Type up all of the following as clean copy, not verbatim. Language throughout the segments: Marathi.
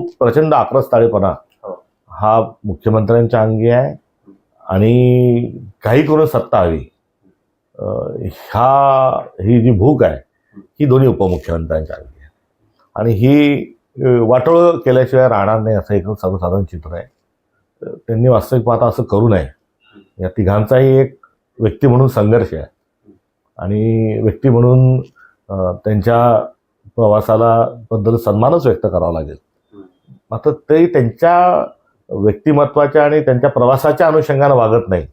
खूप प्रचंड आक्रस्ताळेपणा हा मुख्यमंत्र्यांच्या अंगी आहे आणि काही करून सत्ता हवी ही जी भूक आहे ही दोन्ही उपमुख्यमंत्र्यांच्या अंगी आहे आणि ही वाटोळं केल्याशिवाय राहणार नाही असं एक सर्वसाधारण चित्र आहे. त्यांनी वास्तविक पाहता असं करू नये. या तिघांचाही एक व्यक्ती म्हणून संघर्ष आहे आणि व्यक्ती म्हणून त्यांच्या प्रवासाला बद्दल सन्मानच व्यक्त करावा लागेल. मात्र ते त्यांच्या व्यक्तिमत्वाच्या आणि त्यांच्या प्रवासाच्या अनुषंगानं वागत नाही.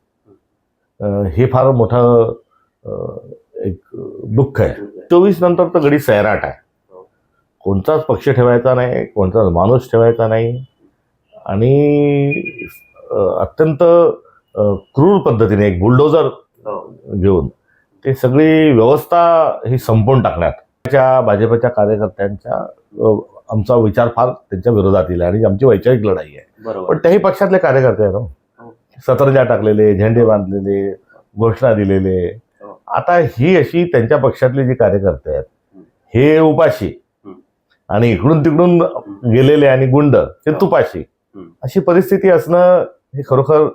हे फार मोठं एक दुःख आहे. 24 नंतर तर गडी सैराट आहे. कोणताच पक्ष ठेवायचा नाही, कोणताच माणूस ठेवायचा नाही आणि अत्यंत क्रूर पद्धतीने एक बुलडोजर घेऊन ते सगळी व्यवस्था ही संपवून टाकण्यात भाजपच्या कार्यकर्त्यांच्या आमचा विचार फार त्यांच्या विरोधात येईल आणि आमची वैचारिक लढाई आहे. पण त्याही पक्षातले कार्यकर्ते आहेत. सतरंजा टाकलेले, झेंडे बांधलेले, घोषणा दिलेले. आता ही अशी त्यांच्या पक्षातले जे कार्यकर्ते आहेत हे उपाशी आणि इकडून तिकडून गेलेले आणि गुंड हे तुपाशी अशी परिस्थिती असणं हे खरोखर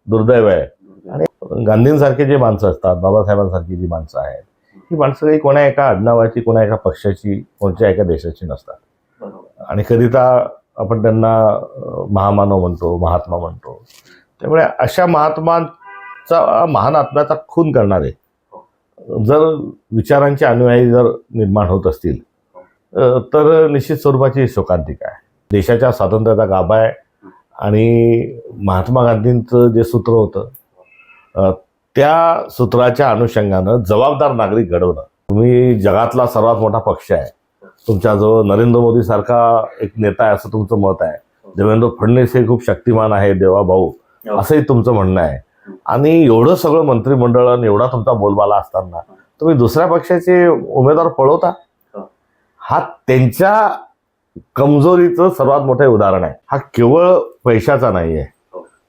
दुर्दैव आहे. आणि गांधींसारखे जे माणसं असतात, बाबासाहेबांसारखी जी माणसं आहेत ही माणसं काही कोणा एका आडनावाची, कोणा एका पक्षाची, कोणत्या एका देशाची नसतात आणि कधीता आपण त्यांना महामानव म्हणतो, महात्मा म्हणतो. त्यामुळे अशा महात्मांचा, महान आत्म्याचा खून करणारे जर विचारांचे अनुयायी जर निर्माण होत असतील तर निश्चित स्वरूपाची शोकांतिका आहे. देशाच्या स्वातंत्र्याचा गाभा आहे आणि महात्मा गांधींचं जे सूत्र होतं त्या सूत्राच्या अनुषंगानं जबाबदार नागरिक घडवणं. तुम्ही जगातला सर्वात मोठा पक्ष आहे, तुमच्याजवळ नरेंद्र मोदी सारखा एक नेता आहे असं तुमचं मत आहे, देवेंद्र फडणवीस हे खूप शक्तिमान आहे, देवा भाऊ असंही तुमचं म्हणणं आहे आणि एवढं सगळं मंत्रिमंडळ आणि एवढा तुमचा बोलबाला असताना तुम्ही दुसऱ्या पक्षाचे उमेदवार पळवता. हा त्यांच्या कमजोरीचं सर्वात मोठं उदाहरण आहे. हा केवळ पैशाचा नाही आहे,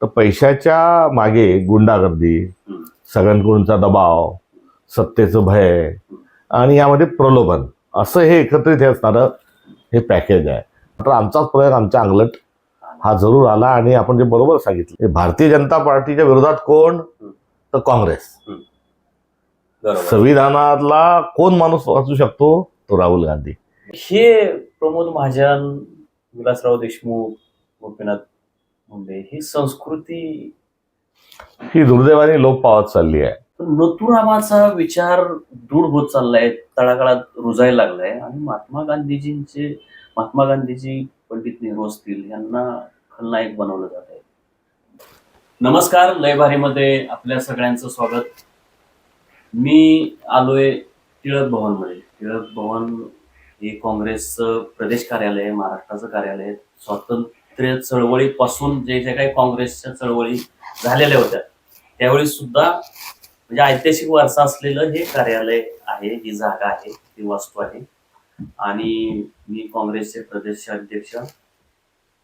तर पैशाच्या मागे गुंडागर्दी, सगळ्यांकडूनचा दबाव, सत्तेचं भय आणि यामध्ये प्रलोभन असं हे एकत्रित हे असणारं हे पॅकेज आहे. तर आमचाच प्रयोग आमच्या अंगलट हा जरूर आला आणि आपण जे बरोबर सांगितलं, भारतीय जनता पार्टीच्या विरोधात कोण, तर काँग्रेस. संविधानातला कोण माणूस असू शकतो, तो राहुल गांधी. हे प्रमोद महाजन, विलासराव देशमुख, गोपीनाथ मुंडे ही संस्कृती ही दुर्दैवाने लोप पावत चालली आहे. नथुरामाचा विचार दूर होत चाललाय, तळागाळात रुजायला लागलाय आणि महात्मा गांधीजी, पंडित नेहरू असतील यांना खलनायक बनवलं जात आहे. नमस्कार, लयभारीमध्ये आपल्या सगळ्यांचं स्वागत. मी आलोय टिळक भवनमध्ये. टिळक भवन हे काँग्रेसचं प्रदेश कार्यालय आहे, महाराष्ट्राचं कार्यालय आहे. स्वातंत्र्य चळवळीपासून जे काही काँग्रेसच्या चळवळी झालेल्या होत्या त्यावेळी सुद्धा म्हणजे ऐतिहासिक वारसा असलेलं हे कार्यालय आहे, ही जागा आहे, ही वास्तू आहे. आणि मी काँग्रेसचे प्रदेशाध्यक्ष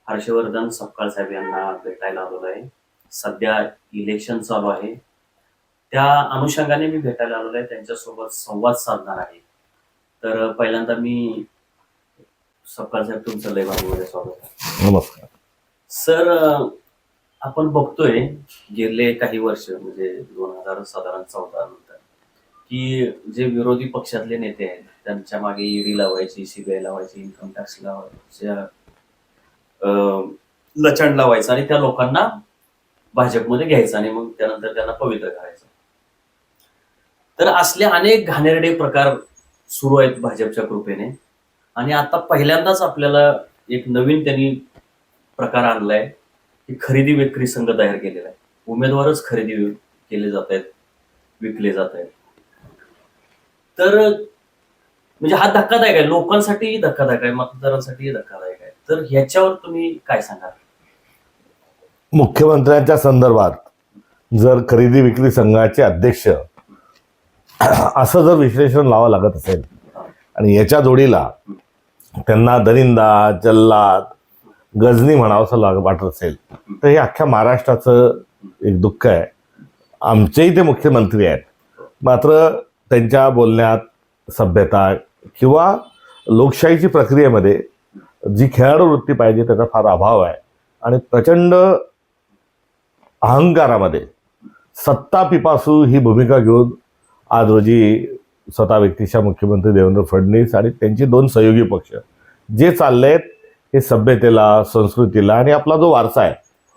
हर्षवर्धन सपकाळ साहेब यांना भेटायला आलेलो आहे. सध्या इलेक्शन चालू आहे, त्या अनुषंगाने मी भेटायला आलेलो आहे, त्यांच्यासोबत संवाद साधणार आहे. तर पहिल्यांदा मी सपकाळ साहेब तुमचं लयभारीमध्ये स्वागत आहे. नमस्कार सर. आपण बघतोय गेले काही वर्ष म्हणजे 2014 नंतर की जे विरोधी पक्षातले नेते आहेत त्यांच्या मागे ईडी लावायची, सीबीआय लावायची, इन्कम टॅक्स लावायच्या, लचंड लावायचं आणि त्या लोकांना भाजपमध्ये घ्यायचं आणि मग त्यानंतर त्यांना पवित्र करायचं. तर असले अनेक घाणेरडे प्रकार सुरू आहेत भाजपच्या कृपेने. आणि आता पहिल्यांदाच आपल्याला एक नवीन त्यांनी प्रकार आणलाय की खरेदी विक्री संघ तयार केलेला आहे. उमेदवारच खरेदी केले जात आहेत, विकले जात आहेत. तर म्हणजे हा धक्कादायक आहे, लोकांसाठीही धक्कादायक आहे, मतदारांसाठीही धक्कादायक आहे. तर ह्याच्यावर तुम्ही काय सांगाल? मुख्यमंत्र्यांच्या संदर्भात जर खरेदी विक्री संघाचे अध्यक्ष असं जर विश्लेषण लावावं लागत असेल आणि याच्या जोडीला त्यांना दरिंदा, जल्लाद, गजनी म्हणावं असं वाटत असेल तर हे अख्ख्या महाराष्ट्राचं एक दुःख आहे. आमचेही ते मुख्यमंत्री आहेत, मात्र त्यांच्या बोलण्यात सभ्यता किंवा लोकशाहीची प्रक्रियेमध्ये जी खेळाडू वृत्ती पाहिजे त्याचा फार अभाव आहे. आणि प्रचंड अहंकारामध्ये सत्ता पिपासू ही भूमिका घेऊन आज रोजी स्वतः व्यक्तिशः मुख्यमंत्री देवेंद्र फडणवीस आणि त्यांचे 2 सहयोगी पक्ष जे चाललेत हे सभ्यतेला, संस्कृतीला आणि आपला जो वारसा आहे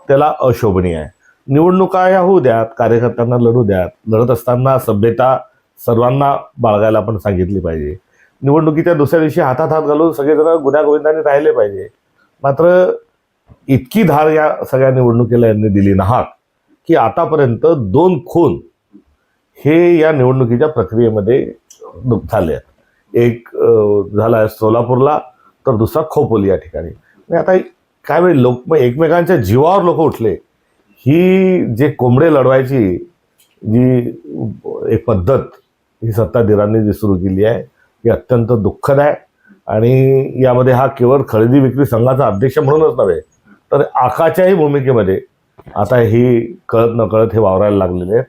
त्याला अशोभनीय आहे. निवडणुका या होऊ द्यात, कार्यकर्त्यांना लढू द्यात. लढत असताना सभ्यता सर्वांना बाळगायला आपण सांगितली पाहिजे. निवडणुकीच्या दुसऱ्या दिवशी हातात हात घालून सगळेजण गुण्यागोविंदाने राहिले पाहिजे. मात्र इतकी धार या सगळ्या निवडणुकीला यांनी दिली नाहक की आतापर्यंत 2 खून हे या निवडणुकीच्या प्रक्रियेमध्ये झाले आहेत. एक झाला आहे सोलापूरला, तर दुसरा खोपोली या ठिकाणी. आणि आता काय वेळ लोक एकमेकांच्या जीवावर लोक उठले. ही जे कोंबडे लढवायची जी एक पद्धत ही सत्ताधीरांनी जी सुरू केली आहे ही अत्यंत दुःखद आहे. आणि यामध्ये हा केवळ खरेदी विक्री संघाचा अध्यक्ष म्हणूनच नव्हे तर आकाच्याही भूमिकेमध्ये आता ही कळत नकळत हे वावरायला लागलेले आहेत.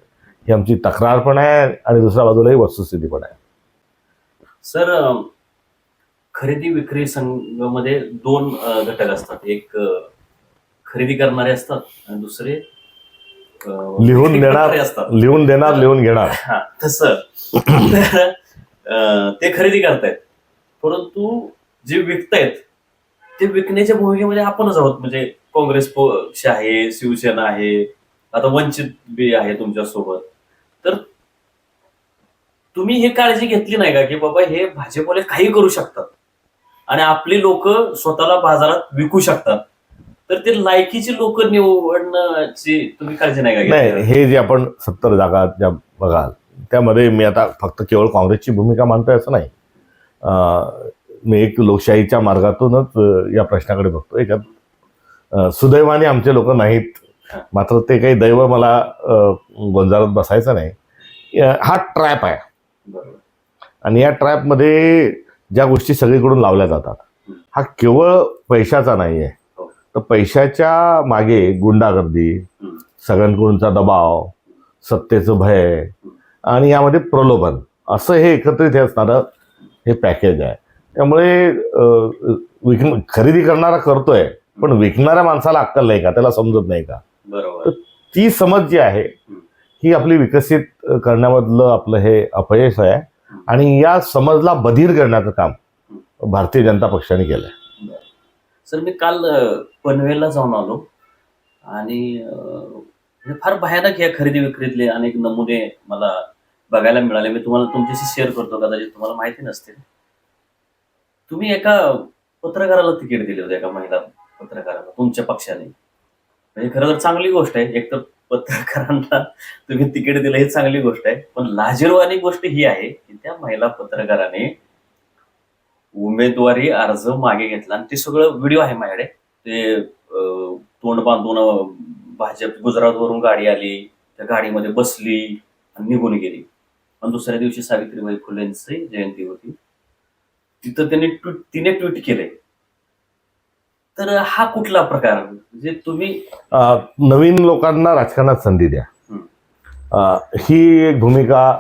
ही आमची तक्रार पण आहे आणि दुसऱ्या बाजूलाही वस्तुस्थिती पण आहे. सर, खरेदी विक्री संघामध्ये 2 घटक असतात. एक खरेदी करणारे असतात आणि दुसरे लिहून विक्री देणार, करणारे असतात. लिहून देणार, लिहून घेणार. हा, तसं तर, ते खरेदी करतायत, परंतु जे विकतायत ते विकण्याच्या भूमिकेमध्ये आपणच आहोत. म्हणजे काँग्रेस पक्ष आहे, शिवसेना आहे, आता वंचित बी आहे तुमच्यासोबत. तर तुम्ही हे काळजी घेतली नाही का की बाबा हे भाजपवाले काही करू शकतात आणि आपली लोक स्वतःला बाजारात विकू शकतात, तर ते लायकीची लोक निवडण्याची तुम्ही काळजी नाही का नाही, घेतली? हे जे आपण 70 जागा ज्या बघाल त्यामध्ये मी आता फक्त केवळ काँग्रेसची भूमिका मानतोय असं नाही. मी एक लोकशाहीच्या मार्गातूनच या प्रश्नाकडे बघतो. याच्यात सुदैवाने आमचे लोक नाहीत, मात्र ते काही दैव मला गोंजारत बसायचं नाही. हा ट्रॅप आहे बरोबर. आणि या ट्रॅपमध्ये ज्या गोष्टी सगळीकडून लावल्या जातात हा केवळ पैशाचा नाही आहे. तर पैशाच्या मागे गुंडागर्दी, सगळ्यांकडूनचा दबाव, सत्तेचं भय आणि यामध्ये प्रलोभन असं हे एकत्रित असणारं हे पॅकेज आहे. त्यामुळे खरेदी करणारा करतोय पण विकणाऱ्या माणसाला अक्कल नाही का, त्याला समजत नाही का. बरोबर. ती समज जी आहे ही आपली विकसित करण्यामधलं आपलं हे अपयश आहे आणि या समजला बधीर करण्याचं काम भारतीय जनता पक्षाने केलंय. सर, मी काल पनवेलला जाऊन आलो आणि म्हणजे फार भयानक या खरेदी विक्रीतले अनेक नमुने मला बघायला मिळाले. मी तुम्हाला तुमच्याशी शेअर करतो, कदाचित तुम्हाला माहिती नसतील. तुम्ही एका पत्रकाराला तिकीट दिले होते, एका महिला पत्रकाराला तुमच्या पक्षाने. म्हणजे खरं तर चांगली गोष्ट आहे. एक तर पत्रकारांना तुम्ही तिकीट दिलं ही चांगली गोष्ट आहे, पण लाजिरवाणी गोष्ट ही आहे की त्या महिला पत्रकाराने उमेदवारी अर्ज मागे घेतला आणि ते सगळं व्हिडिओ आहे माझ्याकडे. ते तोंड बांधून भाजप गुजरातवरून गाडी आली, त्या गाडीमध्ये बसली आणि निघून गेली. आणि दुसऱ्या दिवशी सावित्रीबाई फुलेंची जयंती होती, तिथं तिने ट्विट केलंय. तर हा कुठला प्रकार? म्हणजे तुम्ही नवीन लोकांना राजकारणात संधी द्या, ही एक भूमिका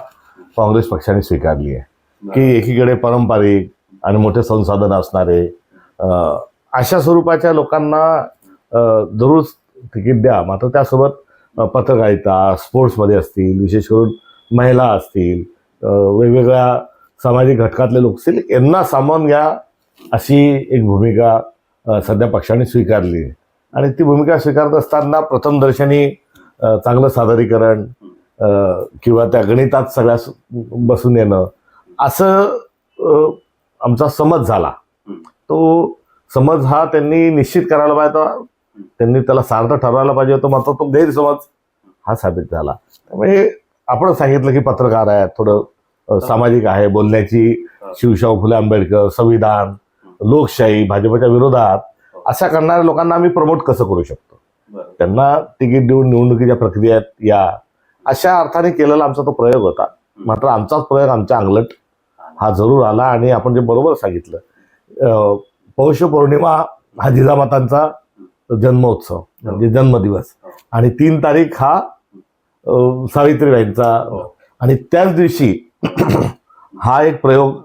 काँग्रेस पक्षाने स्वीकारली आहे. की एकीकडे पारंपरिक आणि मोठे संसाधन असणारे अशा स्वरूपाच्या लोकांना जरूर तिकीट द्या, मात्र त्यासोबत पत्रकारिता, स्पोर्ट्समध्ये असतील, विशेष करून महिला असतील, वेगवेगळ्या सामाजिक घटकातले लोक असतील, यांना सामावून घ्या अशी एक भूमिका सध्या पक्षाने स्वीकारली आहे. आणि ती भूमिका स्वीकारत असताना प्रथमदर्शनी चांगलं सादरीकरण किंवा त्या गणितात सगळ्या बसून येणं असं आमचा समज झाला. तो समज हा त्यांनी निश्चित करायला पाहिजे होता, त्यांनी त्याला सार्थ ठरवायला पाहिजे होतं, मात्र तो गैरसमज हा साबित झाला. त्यामुळे आपण सांगितलं की पत्रकार आहे, थोडं सामाजिक आहे, बोलण्याची शिवशाहू फुले आंबेडकर, संविधान, लोकशाही, भाजपच्या विरोधात अशा करणाऱ्या लोकांना आम्ही प्रमोट कसं करू शकतो, त्यांना तिकीट देऊन निवडणुकीच्या प्रक्रियेत या अशा अर्थाने केलेला आमचा तो प्रयोग होता. मात्र आमचाच प्रयोग आमच्या अंगलट हा जरूर आला. आणि आपण जे बरोबर सांगितलं, पौष पौर्णिमा हा जिजामातांचा जन्मोत्सव म्हणजे जन्मदिवस आणि 3 तारीख हा सावित्रीबाईंचा, आणि त्याच दिवशी हा एक प्रयोग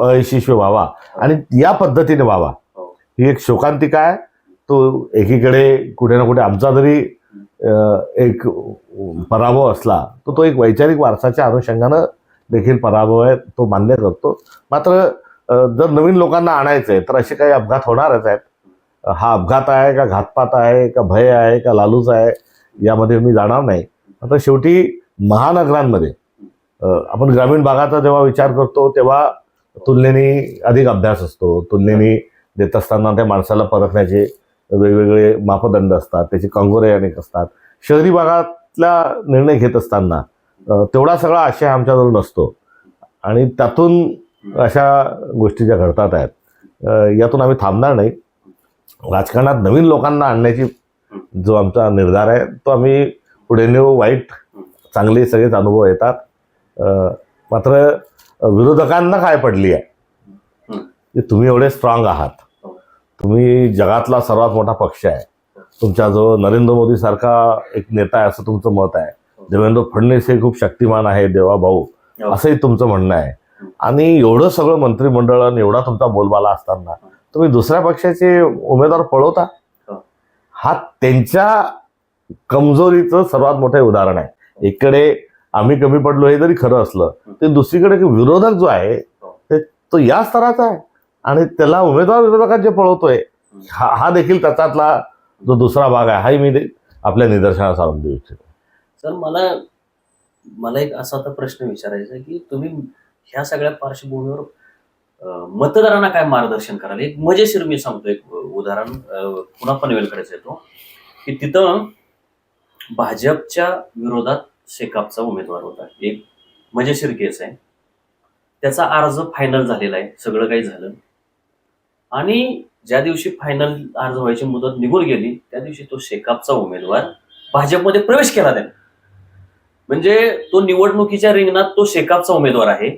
अयशस्वी व्हावा आणि या पद्धतीने व्हावा ही एक शोकांतिका आहे. तो एकीकडे कुठे ना कुठे आमचा जरी एक पराभव असला तर तो एक वैचारिक वारसाच्या अनुषंगानं देखील पराभव आहे, तो मान्य करतो. मात्र जर नवीन लोकांना आणायचं आहे तर असे काही अपघात होणारच आहेत. हा अपघात आहे का घातपात आहे का भय आहे का लालूच आहे यामध्ये मी जाणार नाही. आता शेवटी महानगरांमध्ये आपण ग्रामीण भागाचा जेव्हा विचार करतो तेव्हा तुलनेने अधिक अभ्यास असतो. तुलनेने देत असताना त्या माणसाला परखण्याचे वेगवेगळे मापदंड असतात, त्याचे कंगोरे अनेक असतात. शहरी भागातला निर्णय घेत असताना तेवढा सगळा आशय आमच्याजवळ नसतो आणि त्यातून अशा गोष्टी ज्या घडतात आहेत यातून आम्ही थांबणार नाही. राजकारणात नवीन लोकांना आणण्याची जो आमचा निर्धार आहे तो आम्ही पुढे नेऊ. वाईट चांगले सगळेच अनुभव येतात. मात्र विरोधकांना काय पडली आहे की तुम्ही एवढे स्ट्रॉंग आहात, तुम्ही जगातला सर्वात मोठा पक्ष आहे, तुमच्याजवळ नरेंद्र मोदी सारखा एक नेता आहे असं तुमचं मत आहे, देवेंद्र फडणवीस हे खूप शक्तिमान आहे देवा भाऊ असंही तुमचं म्हणणं आहे, आणि एवढं सगळं मंत्रिमंडळ आणि एवढा तुमचा बोलबाला असताना तुम्ही दुसऱ्या पक्षाचे उमेदवार पळवता. हा त्यांच्या कमजोरीचं सर्वात मोठं उदाहरण आहे. एकीकडे आम्ही कमी पडलो हे जरी खरं असलं ते दुसरीकडे विरोधक जो आहे तो या स्तराचा आहे आणि त्याला उमेदवार विरोधकात जे पळवतोय हा देखील त्याच्यातला जो दुसरा भाग आहे हाही मी आपल्या निदर्शनास आणून देऊ इच्छितो. सर, मला एक असा आता प्रश्न विचारायचा आहे की तुम्ही ह्या सगळ्या पार्श्वभूमीवर मतदारांना काय मार्गदर्शन कराल? एक मजेशीर मी सांगतो एक उदाहरण, पुन्हा पनवेलकडेच येतो की तिथं भाजपच्या विरोधात शेकापचा उमेदवार होता. एक मजेशीर केस आहे. त्याचा अर्ज फायनल झालेला आहे, सगळं काही झालं, आणि ज्या दिवशी फायनल अर्ज व्हायची मुदत निघून गेली त्या दिवशी तो शेकापचा उमेदवार भाजपमध्ये प्रवेश केला त्याने. म्हणजे तो निवडणुकीच्या रिंगणात तो शेकापचा उमेदवार आहे,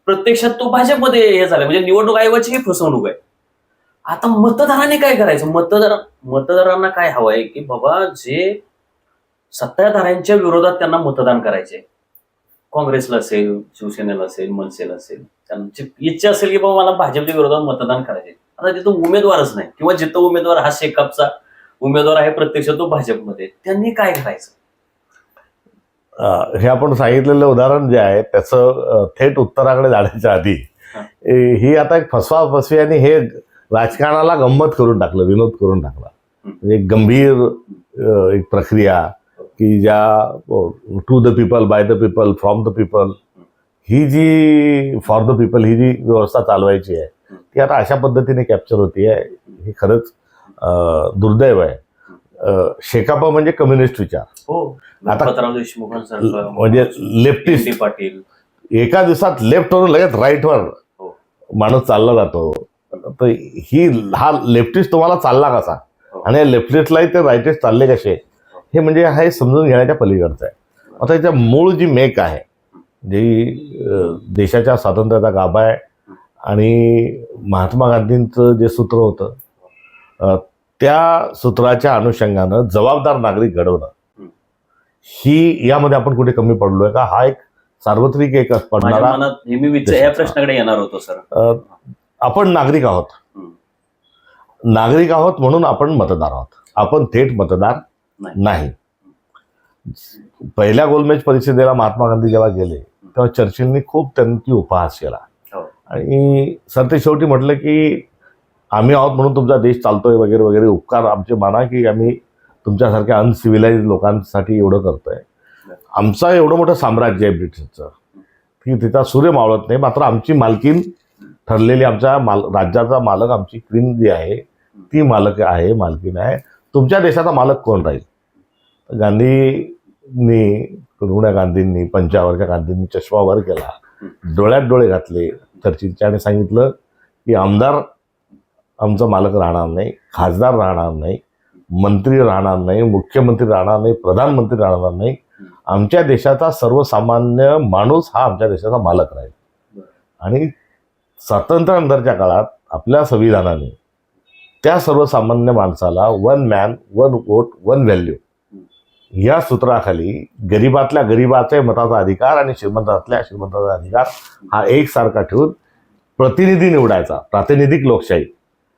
प्रत्यक्षात तो भाजपमध्ये हे झालाय. म्हणजे निवडणूक आयोगाची ही फसवणूक आहे. आता मतदारांनी काय करायचं? मतदारांना काय हवंय की बाबा जे सत्ताधाऱ्यांच्या विरोधात त्यांना मतदान करायचे, काँग्रेसला असेल, शिवसेनेला असेल, मनसेला असेल, त्यांची इच्छा असेल की बाबा मला भाजपच्या विरोधात मतदान करायचे. आता तिथं उमेदवारच नाही, किंवा जिथं उमेदवार हा शेकापचा उमेदवार आहे प्रत्यक्ष तो भाजपमध्ये, त्यांनी काय करायचं? हे आपण सांगितलेलं उदाहरण जे आहे त्याचं थेट उत्तराकडे जाण्याच्या आधी ही आता एक फसवी आणि हे राजकारणाला गंमत करून टाकलं, विनोद करून टाकला. म्हणजे एक गंभीर एक प्रक्रिया की ज्या to the people, by the people, from the people, ही जी फॉर द पीपल ही जी व्यवस्था चालवायची आहे ती आता अशा पद्धतीने कॅप्चर होती आहे. हे खरंच दुर्दैव आहे. शेकाप म्हणजे कम्युनिस्ट विचार. आता म्हणजे लेफ्टिस्ट पाटील एका दिवसात लेफ्टवरून लगेच राईटवर माणूस चालला जातो. तर हा लेफ्टिस्ट तुम्हाला चालला कसा आणि या लेफ्टिस्टलाही ते राईटिस्ट चालले कसे, हे म्हणजे हे समजून घेण्याच्या पलीकडचं आहे. आता याच्या मूळ जी मेक आहे, जी देशाच्या स्वातंत्र्याचा गाभा आहे आणि महात्मा गांधींचं जे सूत्र होतं त्या सूत्राच्या अनुषंगानं जबाबदार नागरिक घडवणं, ही यामध्ये आपण कुठे कमी पडलोय का? हा एक सार्वत्रिक एक पडणारा या प्रश्नाकडे येणार होतो सर. आपण नागरिक आहोत, नागरिक आहोत म्हणून आपण मतदार आहोत. आपण थेट मतदार नाही. पहिल्या गोलमेज परिषदेला महात्मा गांधी जेव्हा गेले तेव्हा चर्चिलनी खूप त्यांची उपहास केला आणि सर ते शेवटी म्हटलं की आम्ही आहोत म्हणून तुमचा देश चालतोय वगैरे वगैरे, उपकार आमचे माना की आम्ही तुमच्यासारख्या अनसिव्हिलाइज लोकांसाठी एवढं करतोय. आमचं एवढं मोठं साम्राज्य आहे ब्रिटिशचं की तिचा सूर्य मावळत नाही, मात्र आमची मालकीन ठरलेली, आमच्या राज्याचा मालक आमची क्वीन जी आहे ती मालकीन आहे. तुमच्या देशाचा मालक कोण राहील? सोनिया गांधींनी, पंजाबच्या गांधींनी चष्मा वर केला, डोळ्यात डोळे घातले चर्चिलच्या आणि सांगितलं की आमदार आमचा मालक राहणार नाही, खासदार राहणार नाही, मंत्री राहणार नाही, मुख्यमंत्री राहणार नाही, प्रधानमंत्री राहणार नाही, आमच्या देशाचा सर्वसामान्य माणूस हा आमच्या देशाचा मालक राहील. आणि स्वातंत्र्यानंतरच्या काळात आपल्या संविधानाने त्या सर्वसामान्य माणसाला one man one vote one value या सूत्राखाली गरीबातल्या गरीबाच्या मताचा अधिकार आणि श्रीमंतातल्या श्रीमंताचा अधिकार हा एकसारखा ठेवून प्रतिनिधी निवडायचा, प्रातिनिधिक लोकशाही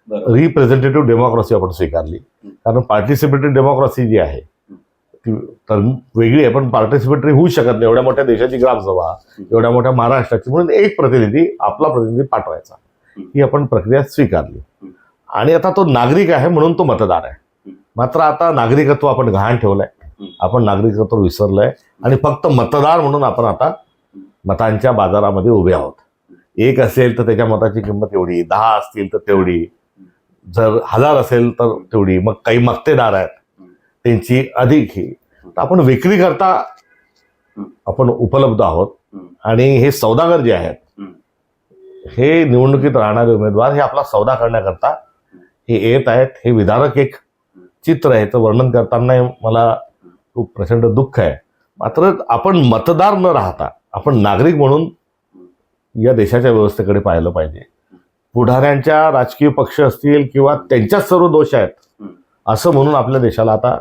बरोबर. रिप्रेझेंटेटिव्ह डेमोक्रेसी आपण स्वीकारली. कारण पार्टिसिपेटरी डेमोक्रेसी जी आहे ती तर वेगळी आहे, पण पार्टिसिपेटरी होऊ शकत नाही. एवढ्या मोठ्या देशाची ग्रामसभा, एवढ्या मोठ्या महाराष्ट्राची, म्हणून एक प्रतिनिधी, आपला प्रतिनिधी पाठवायचा, ही आपण प्रक्रिया स्वीकारली. आणि आता तो नागरिक आहे म्हणून तो मतदार आहे. मात्र आता नागरिकत्व आपण गहाण ठेवलंय, आपण नागरिकत्व विसरलंय आणि फक्त मतदार म्हणून आपण आता मतांच्या बाजारामध्ये उभे आहोत. एक असेल तर त्याच्या मताची किंमत एवढी, 10 असतील तर तेवढी, जर 1000 असेल तर तेवढी, मग काही मक्तेदार आहेत त्यांची अधिक ही. तर आपण विक्री करता आपण उपलब्ध आहोत. आणि हे सौदागर जे आहेत, हे निवडणुकीत राहणारे उमेदवार हे आपला सौदा करण्याकरता हे येत आहेत. हे विदारक एक चित्र आहे, तर वर्णन करताना मला खूप प्रचंड दुःख आहे. मात्र आपण मतदार न राहता आपण नागरिक म्हणून या देशाच्या व्यवस्थेकडे पाहिलं पाहिजे. पुढाऱ्यांच्या राजकीय पक्ष असतील किंवा त्यांच्याच सर्व दोष आहेत असं म्हणून आपल्या देशाला आता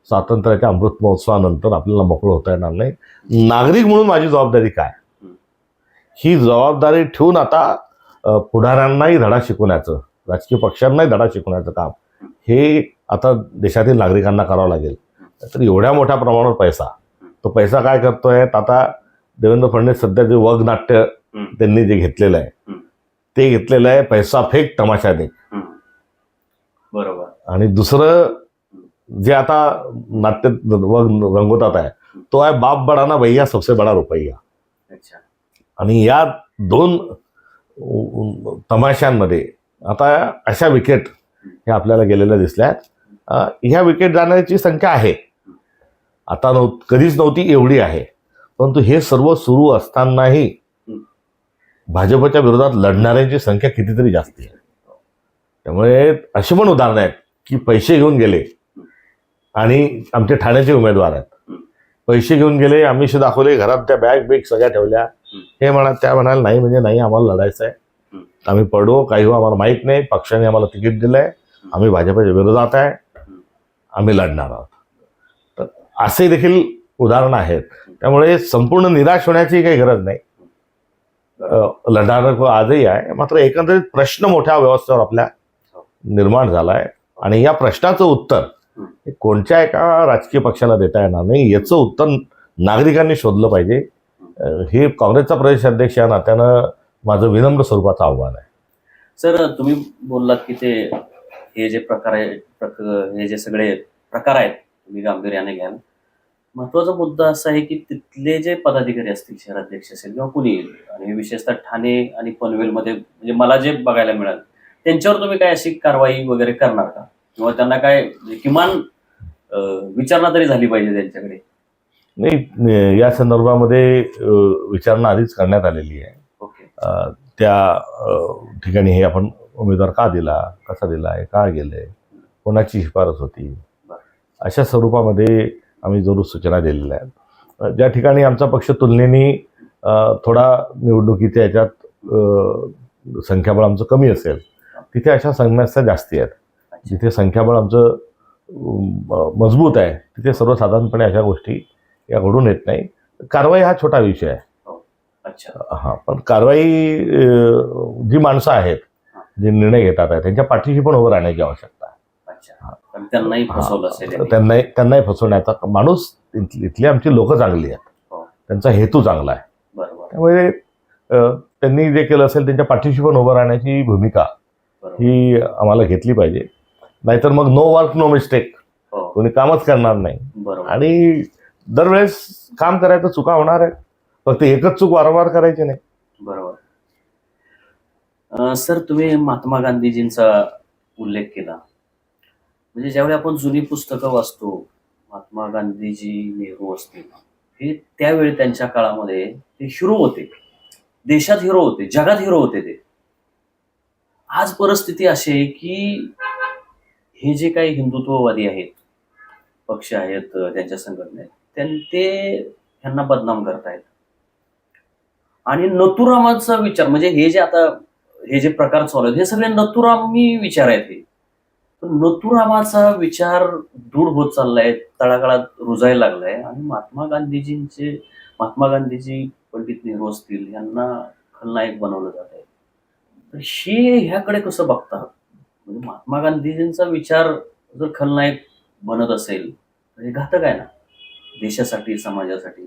स्वातंत्र्याच्या अमृत महोत्सवानंतर आपल्याला मोकळं होता येणार नाही. नागरिक म्हणून माझी जबाबदारी काय, ही जबाबदारी ठेवून आता पुढाऱ्यांनाही धडा शिकवण्याचं, राजकीय पक्षांनाही धडा शिकवण्याचं काम हे आता देशातील नागरिकांना करावं लागेल. तर एवढ्या मोठ्या प्रमाणावर पैसा, तो पैसा काय करतोय, आता देवेंद्र फडणवीस सध्या जे वगनाट्य त्यांनी जे घेतलेलं आहे ते घेतलेलं आहे, पैसा फेक तमाशा देख. बरोबर. आणि दुसरं जे आता नाट्य वग रंगवतात आहे तो आहे बाप बडा ना भैया सबसे बडा रुपया. अच्छा. आणि या दोन तमाशांमध्ये आता अशा विकेट ह्या आपल्याला गेलेल्या दिसल्या आहेत. ह्या विकेट जाण्याची संख्या आहे, आता कधीच नव्हती एवढी आहे. परंतु हे सर्व सुरू असतानाही भाजपच्या विरोधात लढणाऱ्यांची संख्या कितीतरी जास्त आहे. त्यामुळे अशी पण उदाहरणं आहेत की पैसे घेऊन गेले, आणि आमचे ठाण्याचे उमेदवार आहेत, पैसे घेऊन गेले, आमिष दाखवले, घरात त्या बॅग बेग सगळ्या ठेवल्या, हे म्हणा त्या म्हणाल नाही म्हणजे नाही, आम्हाला लढायचं आहे, आम्ही पडो काही हो आम्हाला माहीत नाही, पक्षाने आम्हाला तिकीट दिलंय, आम्ही भाजपच्या विरोधात आहे, आम्ही लढणार आहोत. तर असे देखील उदाहरणं आहेत. त्यामुळे संपूर्ण निराश होण्याची काही गरज नाही. लढणार आजही आहे. मात्र एकंदरीत प्रश्न मोठ्या व्यवस्थेवर आपल्या निर्माण झाला आहे, आणि या प्रश्नाचं उत्तर कोणत्या एका राजकीय पक्षाला देता येणार नाही. याचं उत्तर नागरिकांनी शोधलं पाहिजे. हे काँग्रेसचा प्रदेश अध्यक्ष या नात्यानं माझं विनम्र स्वरूपाचं आव्हान आहे. सर, तुम्ही बोललात की ते हे जे प्रकार आहे, हे जे सगळे प्रकार आहेत तुम्ही गांभीर्याने घ्याल. महत्वाचा मुद्दा असा आहे की तिथले जे पदाधिकारी असतील, शहराध्यक्ष असेल किंवा कुणी, आणि विशेषतः ठाणे आणि पनवेलमध्ये म्हणजे मला जे बघायला मिळालं, त्यांच्यावर तुम्ही काय अशी कारवाई वगैरे करणार का, किंवा त्यांना काय किमान विचारणा तरी झाली पाहिजे त्यांच्याकडे? नाही, या संदर्भामध्ये विचारणा आधीच करण्यात आलेली आहे. ओके. त्या ठिकाणी हे आपण उमेदवार का दिला, कसा दिलाय, का गेले, कोणाची शिफारस होती, अशा स्वरूपामध्ये आम्ही जरूर सूचना दिलेल्या आहेत. ज्या ठिकाणी आमचा पक्ष तुलनेने थोडा निवडणुकीच्या याच्यात संख्याबळ आमचं कमी असेल तिथे अशा समस्या जास्ती आहेत. जिथे संख्याबळ आमचं मजबूत आहे तिथे सर्वसाधारणपणे अशा गोष्टी या घडून येत नाही. कारवाई हा छोटा विषय आहे. अच्छा. हां, पण कारवाई जी माणसं आहेत, जे निर्णय घेतात आहे, त्यांच्या पाठीशी पण उभं राहण्याची आवश्यकता आहे. अच्छा. पण त्यांनाही फसवलं असेल. त्यांनाही फसवण्याचा माणूस, इथली आमची लोक चांगली आहेत, त्यांचा हेतू चांगला आहे. बरोबर. त्यामुळे त्यांनी जे केलं असेल त्यांच्या पाठीशी पण उभं राहण्याची भूमिका ही आम्हाला घेतली पाहिजे. नाहीतर मग नो वर्क नो मिस्टेक, कोणी कामच करणार नाही. आणि दरवेळेस काम करायचं, चुका होणार आहेत, फक्त एकच चूक वारंवार करायची नाही. बरोबर. सर, तुम्ही महात्मा गांधीजींचा उल्लेख केला. म्हणजे ज्यावेळी आपण जुनी पुस्तकं वाचतो, महात्मा गांधीजी, नेहरू असतील, हे त्यावेळी त्यांच्या काळामध्ये ते हिरो होते, देशात हिरो होते, जगात हिरो होते ते. आज परिस्थिती अशी आहे की हे जे काही हिंदुत्ववादी आहेत, पक्ष आहेत, त्यांच्या संघटनेत, ते ह्यांना बदनाम करतायत. आणि नथुरामाचा विचार, म्हणजे हे जे प्रकार चालू आहेत हे सगळे नथुरामी विचार आहेत. हे पण नथुरामाचा विचार दूर होत चाललाय, तळागाळात रुजायला लागलाय, आणि महात्मा गांधीजी, पंडित नेहरू असतील, यांना खलनायक बनवलं जात आहे. तर हे ह्याकडे कसं बघतात? म्हणजे महात्मा गांधीजींचा विचार जर खलनायक बनत असेल तर हे घातक आहे ना देशासाठी, समाजासाठी.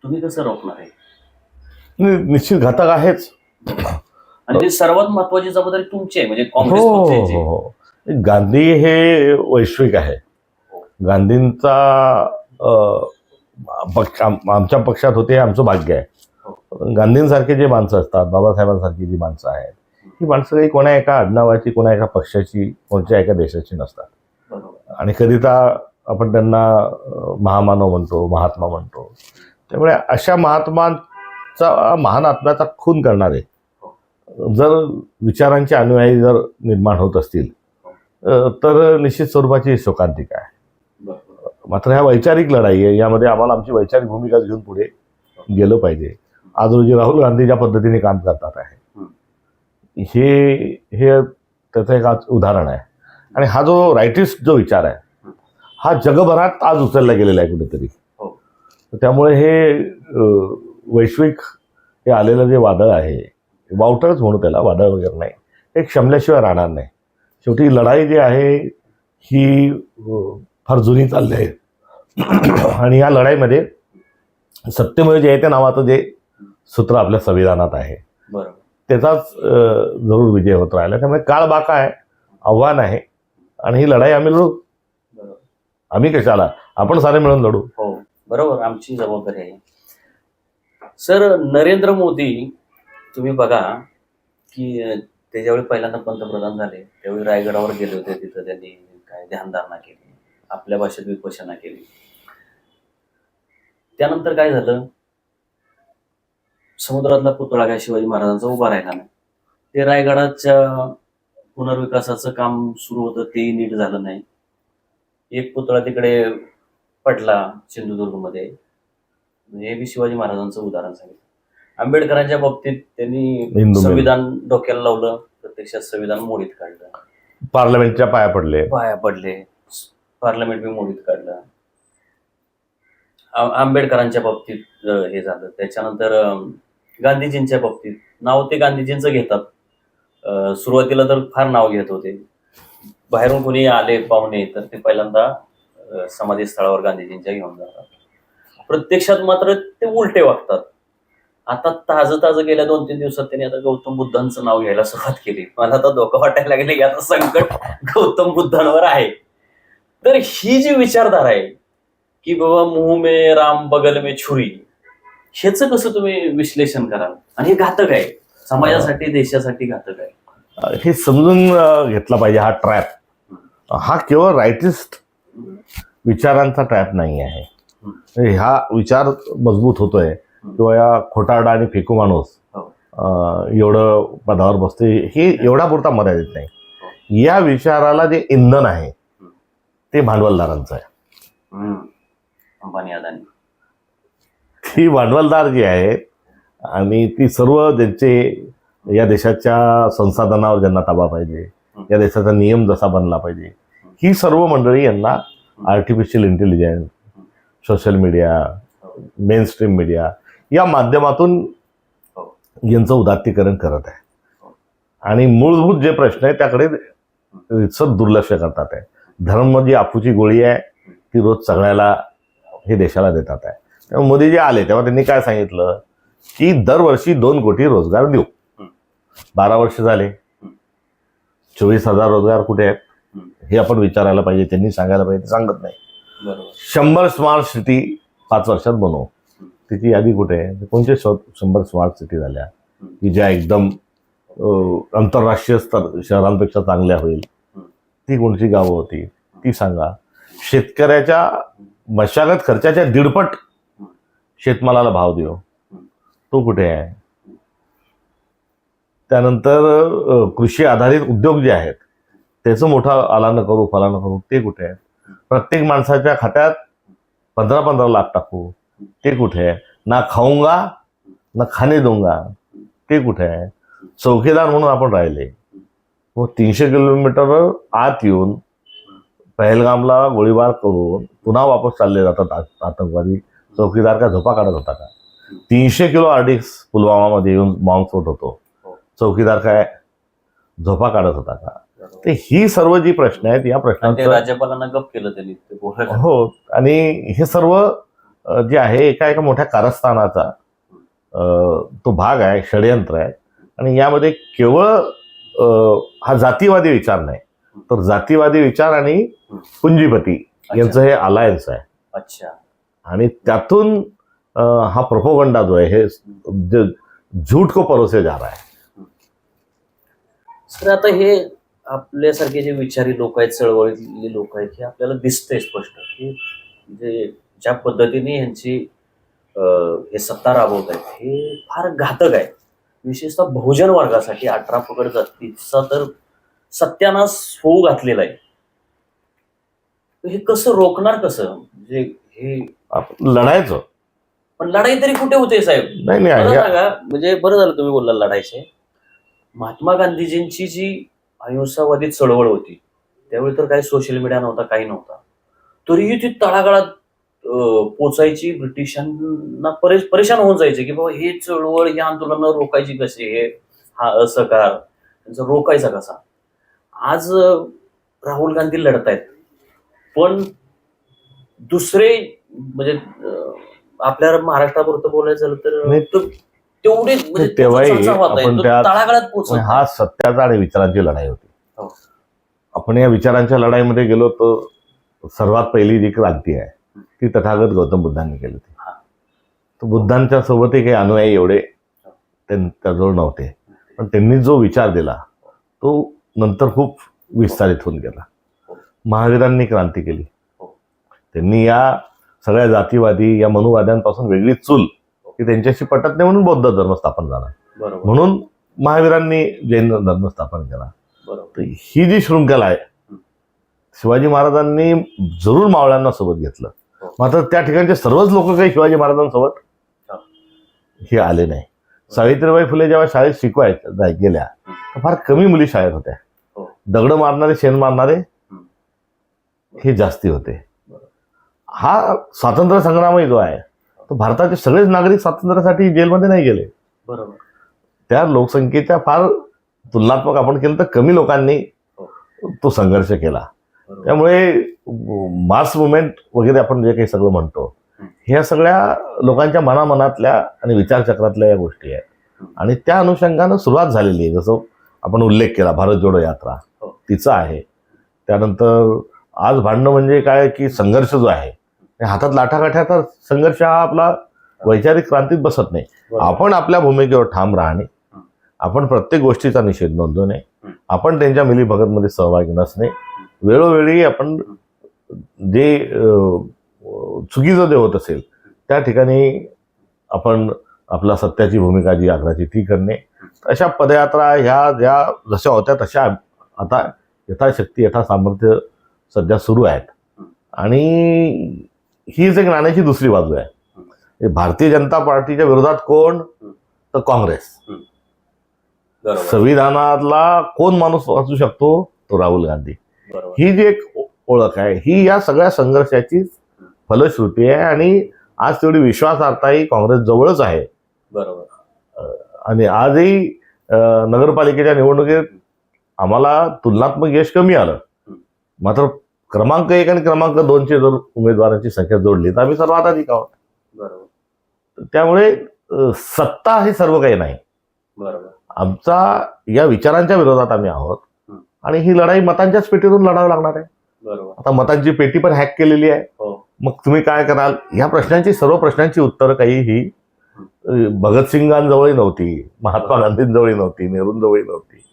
तुम्ही कसं रोखणार आहे? निश्चित घातक आहेच. आणि ती सर्वात महत्वाची जबाबदारी तुमची आहे, म्हणजे काँग्रेस हो पक्षाची. हो हो. गांधी हे वैश्विक आहे. गांधींचा पक्ष आमच्या पक्षात होते हे आमचं भाग्य आहे. गांधींसारखे जे माणसं असतात, बाबासाहेबांसारखी जी माणसं आहेत, ही माणसं काही कोणा एका आडनावाची, कोणा एका पक्षाची, कोणत्या एका देशाची नसतात. बरोबर. आणि कधीता आपण त्यांना महामानव म्हणतो, महात्मा म्हणतो. त्यामुळे अशा महात्मांचा, महान आत्म्याचा खून करणारे जर विचारांचे अनुयायी जर निर्माण होत असतील तर निश्चित स्वरूपाची शोकांतिका आहे. बरोबर. मात्र ह्या वैचारिक लढाई आहे, यामध्ये आम्हाला आमची वैचारिक भूमिका घेऊन पुढे गेलं पाहिजे. आज रोजी राहुल गांधी ज्या पद्धतीने काम करतात आहे, हे हे त्याचं एक आज उदाहरण आहे. आणि हा जो रायटिस्ट जो विचार आहे हा जगभरात आज उचलला गेलेला आहे कुठेतरी. त्यामुळे हे वैश्विक हे आलेलं जे वादळ आहे, वावटळच म्हणू त्याला, वादळ वगैरे नाही, हे क्षमल्याशिवाय राहणार नाही. शेवटी लढाई जी आहे ही फार जुनी चालली आहे. आणि या लढाईमध्ये सत्यमेव जयते नावाचं जे सूत्र आपल्या संविधानात आहे त्याचाच जरूर विजय होत राहिला. त्यामुळे काळ बाका आहे, आव्हान आहे, आणि ही लढाई आम्ही लढू. आम्ही कशाला, आपण सारे मिळून लढू. हो बरोबर, आमची जबाबदारी आहे. सर, नरेंद्र मोदी तुम्ही बघा की ते ज्यावेळी पहिल्यांदा पंतप्रधान झाले त्यावेळी रायगडावर गेले होते. तिथं त्यांनी काय ध्यानधारणा केली, आपल्या भाषेत विपश्यना केली. त्यानंतर काय झालं, समुद्रातला पुतळा काय शिवाजी महाराजांचा उभा राहिला नाही. ते रायगडाच्या पुनर्विकासाचं काम सुरू होतं, ते नीट झालं नाही. एक पुतळा तिकडे पडला सिंधुदुर्गमध्ये. हे बी शिवाजी महाराजांचं उदाहरण सांगितलं. आंबेडकरांच्या बाबतीत त्यांनी संविधान डोक्याला लावलं, प्रत्यक्षात संविधान मोडीत काढलं. पार्लमेंटच्या पाया पडले, पार्लमेंट बी मोडीत काढलं. आंबेडकरांच्या बाबतीत हे झालं. त्याच्यानंतर गांधीजींच्या बाबतीत नाव ते गांधीजींचं घेतात. सुरुवातीला तर फार नाव घेत होते. बाहेरून कोणी आले पाहुणे तर ते पहिल्यांदा समाधी स्थळावर गांधीजींच्या घेऊन जातात. प्रत्यक्षात मात्र ते उलटे वागतात. आता ताजं गेल्या 2-3 दिवसात त्यांनी आता गौतम बुद्धांचं नाव घ्यायला सुरुवात केली. मला आता धोका वाटायला लागले की आता संकट गौतम बुद्धांवर आहे. तर ही जी विचारधारा आहे की बाबा मुंह में राम बगल में छुरी, ह्याचं कसं तुम्ही विश्लेषण कराल? आणि हे घातक आहे, समाजासाठी, देशासाठी घातक आहे. हे समजून घेतलं पाहिजे. हा ट्रॅप हा केवळ रायटिस्ट विचारांचा ट्रॅप नाही आहे. हा विचार मजबूत होतोय किंवा या खोटारडा आणि फेकू माणूस एवढं पदावर बसते, हे एवढा पुरता मर्यादित नाही. या विचाराला जे इंधन आहे ते भांडवलदारांचं आहे. अंबानी, अदानी, ती भांडवलदार जी आहेत आणि ती सर्व ज्यांचे या देशाच्या संसाधनावर ज्यांना ताबा पाहिजे, या देशाचा नियम जसा बनला पाहिजे, ही सर्व मंडळी यांना artificial intelligence, social media, main stream media या माध्यमातून यांचं उदात्तीकरण करत आहे. आणि मूलभूत जे प्रश्न आहे त्याकडे रितसर दुर्लक्ष करतात आहे. धर्म जी अफूची गोळी आहे ती रोज सगळ्याला हे देशाला देतात आहे. तेव्हा मोदी जे आले तेव्हा त्यांनी काय सांगितलं की दरवर्षी 2 कोटी रोजगार देऊ. 12 वर्ष झाले, 24,000 रोजगार कुठे आहेत हे आपण विचारायला पाहिजे. त्यांनी सांगायला पाहिजे, सांगत नाही. 100 स्मार्ट सिटी 5 वर्षात बनवू, त्याची यादी कुठे आहे? कोणते 100 स्मार्ट सिटी झाल्या की ज्या एकदम आंतरराष्ट्रीय शहरांपेक्षा चांगल्या होईल? ती कोणती गावं होती ती सांगा. शेतकऱ्याच्या मशागत खर्चाच्या 1.5 शेतमालाला भाव देऊ, तो कुठे आहे? त्यानंतर कृषी आधारित उद्योग जे आहेत त्याचं मोठं आलान करू, फलान करू, ते कुठे आहे? प्रत्येक माणसाच्या खात्यात 15-15 लाख टाकू, ते कुठे आहे? ना खाऊंगा ना खाणे दूंगा, ते कुठे आहे? चौकीदार म्हणून आपण राहिले, मग 300 किलोमीटर आत येऊन पहलगामला गोळीबार करून पुन्हा वापस चालले जातात आतंकवादी. चौकीदार का झोपा काढत होता का? 300 किलो आरडीक्स पुलवामामध्ये येऊन बॉम्बस्फोट होतो, चौकीदार काय झोपा काढत होता का? तर ही सर्व जी प्रश्न आहेत या आणि ते प्रश्नांचं राज्यपालांना गप केलं त्यांनी ते बोलायला. हो. आणि हे सर्व जे आहे एका एका मोठ्या कारस्थानाचा तो भाग आहे, षडयंत्र आहे. आणि यामध्ये केवळ हा जातीवादी विचार नाही, तर जातीवादी विचार आणि पुंजीपती यांचं हे अलायन्स आहे. अच्छा. आणि त्यातून हा प्रोपोगंडा जो आहे हे झूठ को परोसे जा रहा है. सर आता हे आपल्यासारखे जे विचारी लोक आहेत, चळवळीतले लोक आहेत, हे आपल्याला दिसतंय स्पष्ट की म्हणजे ज्या पद्धतीने यांची हे सत्ता राबवत आहेत हे फार घातक आहे. विशेषतः बहुजन वर्गासाठी 18 पगड जातीचा तर सत्यानाश होऊ घातलेला आहे. हे कसं रोखणार कसं म्हणजे हे लढायचं पण लढाई तरी कुठे होते साहेब? नाही मला नाही सांगा, म्हणजे बरं झालं तुम्ही बोलला लढायचे. महात्मा गांधीजींची जी अहिंसावादी चळवळ होती त्यावेळी तर काही सोशल मीडिया नव्हता, काही नव्हता, तरीही ती तळागाळात पोचायची. ब्रिटिशांना परेशान होऊन जायचे की बाबा हे चळवळ, ही आंदोलनं रोखायची कशी, हे हा असहकार त्यांचा रोखायचा कसा. आज राहुल गांधी लढतायत, पण दुसरे म्हणजे आपल्या महाराष्ट्रापुरतं बोलायचं झालं नाही, तर तेवढे म्हणजे तेव्हाही तो संसार होता, आपण तो त्या तळागाळात पोहोचत हा नाही. सत्याचा आणि विचारांची लढाई होती. हो. आपण या विचारांच्या लढाईमध्ये गेलो तर सर्वात पहिली जी क्रांती आहे ती तथागत गौतम बुद्धांनी केली होती. हा. तर बुद्धांच्या सोबतही काही अनुयायी एवढे त्यांच्याजवळ नव्हते, पण त्यांनी जो विचार दिला तो नंतर खूप विस्तारित होऊन गेला. महावीरांनी क्रांती केली. त्यांनी या सगळ्या जातीवादी या मनुवाद्यांपासून वेगळी चूल की त्यांच्याशी पटत नाही म्हणून बौद्ध धर्म स्थापन झाला. बरोबर. म्हणून महावीरांनी जैन धर्म स्थापन केला. बरोबर. तर ही जी शृंखला आहे, शिवाजी महाराजांनी जरूर मावळ्यांना सोबत घेतलं, मात्र त्या ठिकाणचे सर्वच लोक काही शिवाजी महाराजांसोबत हे आले नाही. सावित्रीबाई फुले जेव्हा शाळेत शिकवायच्या गेल्या तर फार कमी मुली शाळेत होत्या. दगड मारणारे, शेण मारणारे हे जास्ती होते. हा स्वातंत्र्य संग्रामही जो आहे तो भारताचे सगळेच नागरिक स्वातंत्र्यासाठी जेलमध्ये नाही गेले. बरोबर. त्या लोकसंख्येच्या फार तुलनात्मक आपण केलं तर कमी लोकांनी तो संघर्ष केला. त्यामुळे मास मुवमेंट वगैरे आपण जे काही सगळं म्हणतो ह्या सगळ्या लोकांच्या मनामनातल्या आणि विचारचक्रातल्या या गोष्टी आहेत. आणि त्या अनुषंगानं सुरुवात झालेली आहे. जसं आपण उल्लेख केला भारत जोडो यात्रा तिचा आहे. त्यानंतर आज भांडणं म्हणजे काय की संघर्ष जो आहे हातात लाठाकाठ्याचा संघर्ष हा आपला वैचारिक क्रांतीत बसत नाही. आपण आपल्या भूमिकेवर ठाम राहणे, आपण प्रत्येक गोष्टीचा निषेध नोंदवणे, आपण त्यांच्या मिलीभगतमध्ये सहभागी नसणे, वेळोवेळी आपण जे चुकीचं जे होत असेल त्या ठिकाणी आपण आपला सत्याची भूमिका जी आग्राची ती करणे. अशा पदयात्रा ह्या ज्या जशा होत्या तशा आता यथाशक्ती यथासामर्थ्य सध्या सुरू आहेत. आणि हीच एक नाण्याची दुसरी बाजू आहे. भारतीय जनता पार्टीच्या विरोधात कोण, तर काँग्रेस. संविधानातला कोण माणूस असू शकतो, तो राहुल गांधी. ही जी एक ओळख आहे ही या सगळ्या संघर्षाची फलश्रुती आहे. आणि आज तेवढी विश्वासार्हताही काँग्रेस जवळच आहे. बरोबर. आणि आजही नगरपालिकेच्या निवडणुकीत आम्हाला तुलनात्मक यश कमी आलं, मात्र क्रमांक 1 आणि क्रमांक 2ची जर उमेदवारांची संख्या जोडली तर आम्ही सर्वात अधिक आहोत. बरोबर. त्यामुळे सत्ता हे सर्व काही नाही. बरोबर. आमचा या विचारांच्या विरोधात आम्ही आहोत आणि ही लढाई मतांच्याच पेटीतून लढावी लागणार आहे. बरोबर. आता मतांची पेटी पण हॅक केलेली आहे. मग तुम्ही काय कराल? या प्रश्नांची सर्व प्रश्नांची उत्तरं काही ही भगतसिंगांजवळही नव्हती, महात्मा गांधींजवळही नव्हती, नेहरूंजवळही नव्हती.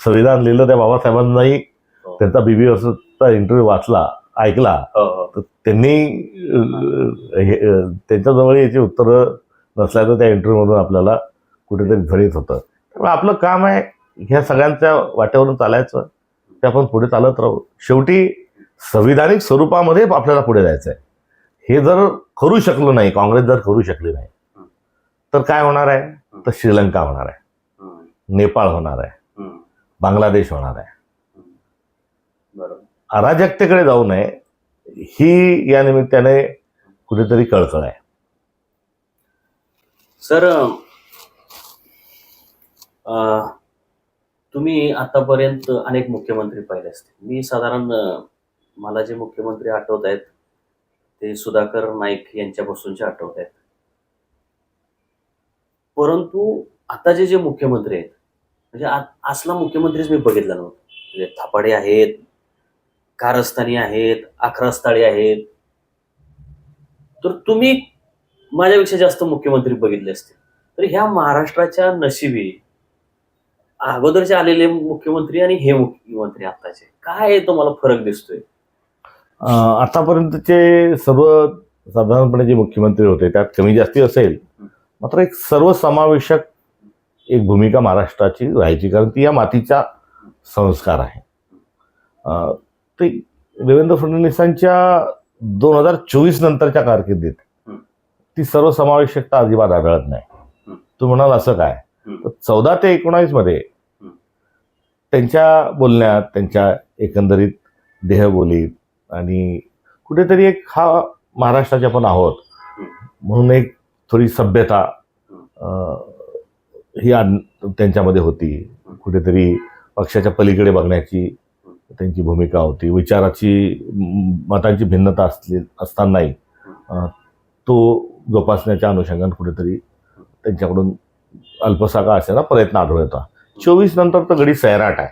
संविधान लिहिलं त्या बाबासाहेबांनाही त्यांचा बीबीएसचा इंटरव्ह्यू वाचला, ऐकला, तर त्यांनी त्यांच्याजवळ याची उत्तरं नसल्याचं त्या इंटरव्ह्यूमधून आपल्याला कुठेतरी झळीत होतं. त्यामुळे आपलं काम आहे ह्या सगळ्यांच्या वाट्यावरून चालायचं, ते आपण पुढे चालत राहू. शेवटी संविधानिक स्वरूपामध्ये आपल्याला पुढे जायचं आहे. हे जर करू शकलो नाही, काँग्रेस जर करू शकली नाही, तर काय होणार आहे? तर श्रीलंका होणार आहे, नेपाळ होणार आहे, बांगलादेश होणार आहे. अराजकतेकडे जाऊ नये ही या निमित्ताने कुठेतरी कळकळ आहे. सर तुम्ही आतापर्यंत अनेक मुख्यमंत्री पाहिले असतील. मी साधारण मला जे मुख्यमंत्री आठवत आहेत ते सुधाकर नाईक यांच्यापासूनचे आठवत आहेत. परंतु आता जे मुख्यमंत्री आहेत म्हणजे असला मुख्यमंत्रीच मी बघितला नव्हता. म्हणजे थापाडे आहेत, कारस्थानी आहेत, आखरास्थाळी आहेत. तर तुम्ही माझ्यापेक्षा जास्त मुख्यमंत्री बघितले असतील. तर ह्या महाराष्ट्राच्या नशिबी अगोदरचे आलेले मुख्यमंत्री आणि हे मुख्यमंत्री आताचे काय तुम्हाला फरक दिसतोय? आतापर्यंतचे सर्व साधारणपणे जे मुख्यमंत्री होते त्यात कमी जास्ती असेल, मात्र एक सर्वसमावेशक एक भूमिका महाराष्ट्राची राहायची, कारण ती या मातीचा संस्कार आहे. ते देवेंद्र फडणवीसांच्या 2024 नंतरच्या कारकिर्दीत ती सर्वसमावेशकता अजिबात आढळत नाही. तू म्हणाल असं काय, तर 14 ते 19 मध्ये त्यांच्या बोलण्यात, त्यांच्या एकंदरीत देहबोलीत आणि कुठेतरी एक हा महाराष्ट्राचे आपण आहोत म्हणून एक थोडी सभ्यता ही त्यांच्यामध्ये होती. कुठेतरी पक्षाच्या पलीकडे बघण्याची त्यांची भूमिका होती. विचाराची मतांची भिन्नता असतानाही तो जोपासण्याच्या अनुषंगाने कुठेतरी त्यांच्याकडून अल्पसा का असेना प्रयत्न आढळून येतो. 24 नंतर तर गडी सैराट आहे.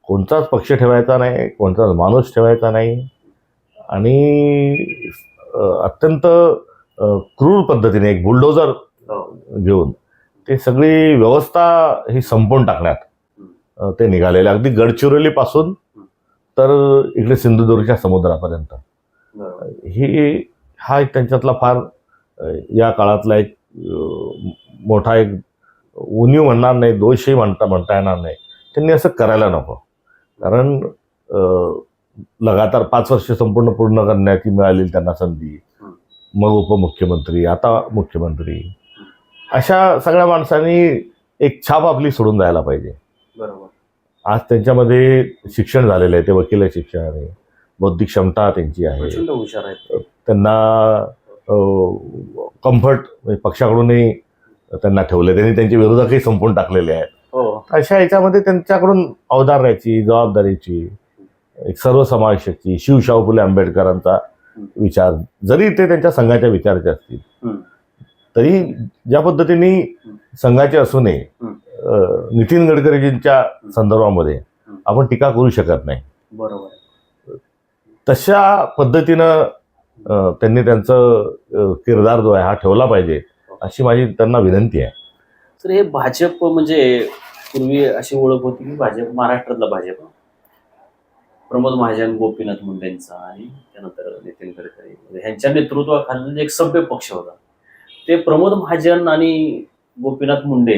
कोणताच पक्ष ठेवायचा नाही, कोणताच माणूस ठेवायचा नाही आणि अत्यंत क्रूर पद्धतीने एक बुलडोजर घेऊन ते सगळी व्यवस्था ही संपवून टाकण्यात ते निघालेले, अगदी गडचिरोलीपासून तर इकडे सिंधुदुर्गच्या समुद्रापर्यंत. हा एक त्यांच्यातला फार या काळातला एक मोठा एक उणीव म्हणणार नाही, दोषही म्हणता येणार नाही. त्यांनी असं करायला नको, कारण लगातार 5 वर्ष संपूर्ण पूर्ण करण्याची मिळालेली त्यांना संधी, मग उपमुख्यमंत्री, आता मुख्यमंत्री, अशा सगळ्या माणसांनी एक छाप आपली सोडून जायला पाहिजे. बरोबर. आज त्यांच्यामध्ये शिक्षण झालेलं आहे, ते वकील शिक्षण आहे, बौद्धिक क्षमता त्यांची आहे, हुशार आहेत. त्यांना कम्फर्ट पक्षाकडूनही त्यांना ठेवले, त्यांनी त्यांचे विरोधकही संपवून टाकलेले आहेत. अशा याच्यामध्ये त्यांच्याकडून औदार्याची, जबाबदारीची, एक सर्वसमावेशकची, शिवशाहू फुले आंबेडकरांचा विचार जरी ते त्यांच्या संघाच्या विचाराचे असतील तरी ज्या पद्धतीने संघाचे असू नये, नितीन गडकरीजींच्या संदर्भामध्ये आपण टीका करू शकत नाही. बरोबर. तशा पद्धतीनं त्यांनी त्यांचं किरदार जो आहे हा ठेवला पाहिजे, अशी माझी त्यांना विनंती आहे. तर हे भाजप म्हणजे पूर्वी अशी ओळख होती की भाजप, महाराष्ट्रातला भाजप प्रमोद महाजन, गोपीनाथ मुंडेंचा आणि त्यानंतर नितीन गडकरी ह्यांच्या नेतृत्वाखाली एक सभ्य पक्ष होता. ते प्रमोद महाजन आणि गोपीनाथ मुंडे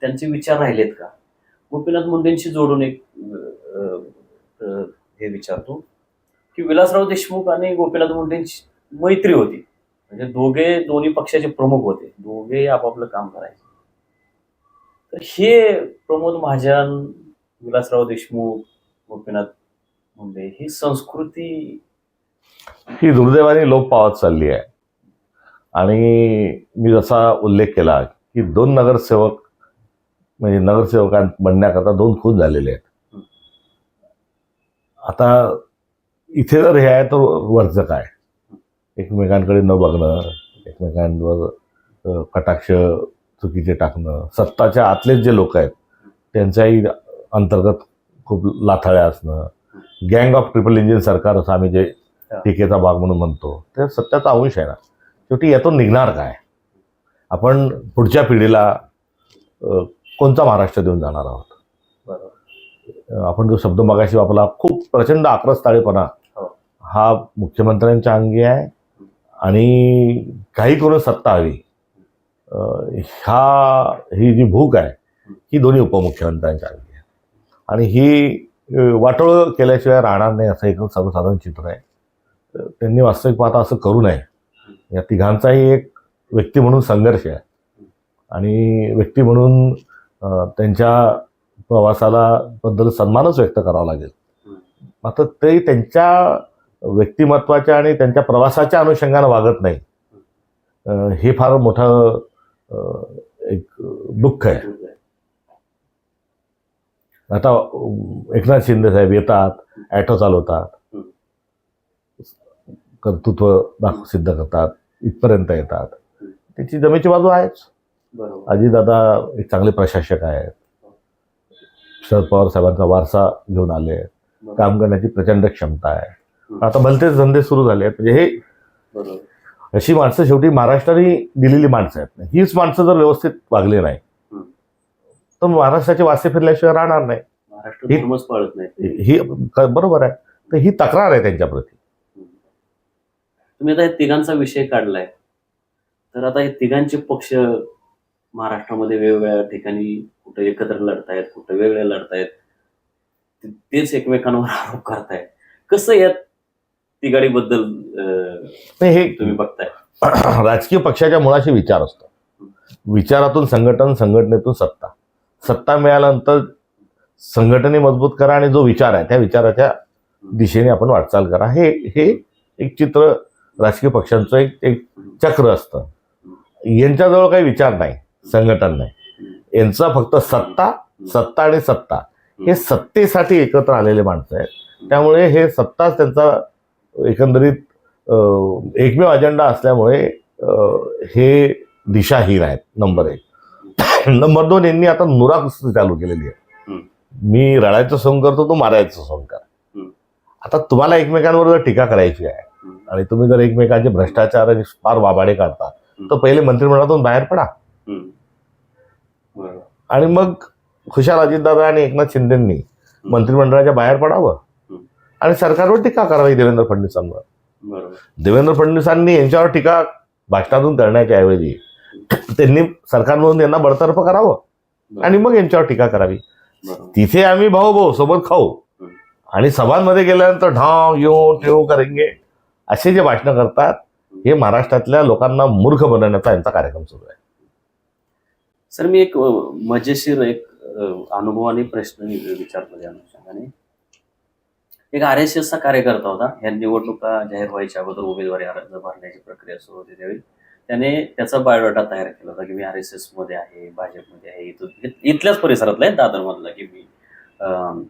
त्यांचे विचार राहिलेत का? गोपीनाथ मुंडेंशी जोडून एक हे विचारतो की विलासराव देशमुख आणि गोपीनाथ मुंडेंची मैत्री होती, म्हणजे दोन्ही पक्षाचे प्रमुख होते, दोघे आपापलं काम करायचे. तर हे प्रमोद महाजन, विलासराव देशमुख, गोपीनाथ मुंडे ही संस्कृती ही दुर्दैवाने लोप पावत चालली आहे. आणि मी जसा उल्लेख केला की 2 नगरसेवक म्हणजे नगरसेवकां बनण्याकरता 2 खून झालेले आहेत. आता इथे जर हे आहे तर वरचं काय, एकमेकांकडे न बघणं, एकमेकांवर कटाक्ष चुकीचे टाकणं, सत्ताच्या आतलेच जे लोक आहेत त्यांच्याही अंतर्गत खूप लाथाळ्या असणं, गँग ऑफ ट्रिपल इंजिन सरकार असं आम्ही जे टीकेचा भाग म्हणून म्हणतो, ते सत्याचा अंश आहे ना. शेवटी यातून निघणार काय? आपण पुढच्या पिढीला कोणता महाराष्ट्र देऊन जाणार आहोत? आपण जो शब्द मगाशी वापरला, खूप प्रचंड आक्रस्ताळेपणा हा मुख्यमंत्र्यांच्या अंगी आहे आणि काही करून सत्ता हवी, ही जी भूक आहे ही दोन्ही उपमुख्यमंत्र्यांच्या अंगी आहे. आणि ही वाटोळं केल्याशिवाय राहणार नाही असं एक सर्वसाधारण चित्र आहे. त्यांनी वास्तविक पाहता असं करू नये. या तिघांचाही एक व्यक्ती म्हणून संघर्ष आहे आणि व्यक्ती म्हणून त्यांच्या प्रवासाला बद्दल सन्मानच व्यक्त करावा लागेल. मात्र ते त्यांच्या व्यक्तिमत्वाच्या आणि त्यांच्या प्रवासाच्या अनुषंगाने वागत नाही, हे फार मोठं एक दुःख आहे. आता एकनाथ शिंदे साहेब येतात, ॲटो चालवतात, हं. कर्तृत्व सिद्ध करतात, इथपर्यंत येतात. हं. त्याची जमेची बाजू आहेच. बरोबर. अजितदादा एक चांगले प्रशासक आहेत. शरद पवार साहेबांचा वारसा घेऊन आले. बरोबर. काम करण्याची प्रचंड क्षमता आहे. हं. आता भलतेच धंदे सुरू झाले आहेत. म्हणजे हे बरोबर. अशी माणसं शेवटी महाराष्ट्राने दिलेली माणसं आहेत. हीच माणसं जर व्यवस्थित वागली नाही हं. तर महाराष्ट्राचे वासे फिरल्याशिवाय राहणार नाही. महाराष्ट्र हे- धर्मच पाळत नाही. ही बरोबर आहे. तर ही तक्रार आहे त्यांच्याप्रती. तुम्ही आता या तिघांचा विषय काढलाय, तर आता हे तिघांचे पक्ष महाराष्ट्रामध्ये वेगवेगळ्या ठिकाणी कुठं एकत्र लढतायत, कुठं वेगळे लढतायत, तेच एकमेकांवर आरोप करतायत. कसं या तिघाडीबद्दल नाही, हे तुम्ही बघताय? राजकीय पक्षाच्या मुळाशी विचार असतो. विचारातून संघटन, संघटनेतून सत्ता. सत्ता मिळाल्यानंतर संघटने मजबूत करा आणि जो विचार आहे त्या विचाराच्या दिशेने आपण वाटचाल करा. हे हे एक चित्र राजकीय पक्षांचं एक चक्र असतं. यांच्याजवळ काही विचार नाही, संघटन नाही. यांचा फक्त सत्ता, सत्ता आणि सत्ता. हे सत्तेसाठी एकत्र आलेले माणसं आहेत. त्यामुळे हे सत्ताच त्यांचा एकंदरीत एकमेव अजेंडा असल्यामुळे हे दिशाहीन आहेत. नंबर 1. नंबर 2, यांनी आता नुरा कुस्ती चालू केलेली आहे. मी रडायचं सोंग करतो, तू मारायचं सोंग कर. आता तुम्हाला एकमेकांवर जर टीका करायची आहे आणि तुम्ही जर एकमेकांचे भ्रष्टाचार आणि फार वाबाडे काढता तर पहिले मंत्रिमंडळातून बाहेर पडा आणि मग खुशाल अजितदादा आणि एकनाथ शिंदेंनी मंत्रिमंडळाच्या बाहेर पडावं आणि सरकारवर टीका करावी देवेंद्र फडणवीसांवर. देवेंद्र फडणवीसांनी यांच्यावर टीका भाषणातून करण्याच्या ऐवजी त्यांनी सरकारमधून यांना बडतर्फ करावं आणि मग यांच्यावर टीका करावी. तिथे आम्ही भाऊ सोबत खाऊ आणि सभांमध्ये गेल्यानंतर ढाव येऊ ठेव करेंगे असे जे भाषणं करतात हे महाराष्ट्रातल्या लोकांना मूर्ख बनवण्याचा यांचा कार्यक्रम सुरू आहे. सर, मी एक मजेशीर अनुभवाने प्रश्न विचारतो या अनुषंगाने. एक RSSचा कार्यकर्ता होता. ह्या निवडणुका जाहीर व्हायच्या अगोदर उमेदवारी अर्ज भरण्याची प्रक्रिया सुरू होती त्यावेळी त्याने त्याचा बायोडाटा तयार केला होता की मी RSS मध्ये आहे, भाजपमध्ये आहे, इथल्याच परिसरातला आहे, दादरमधला, की मी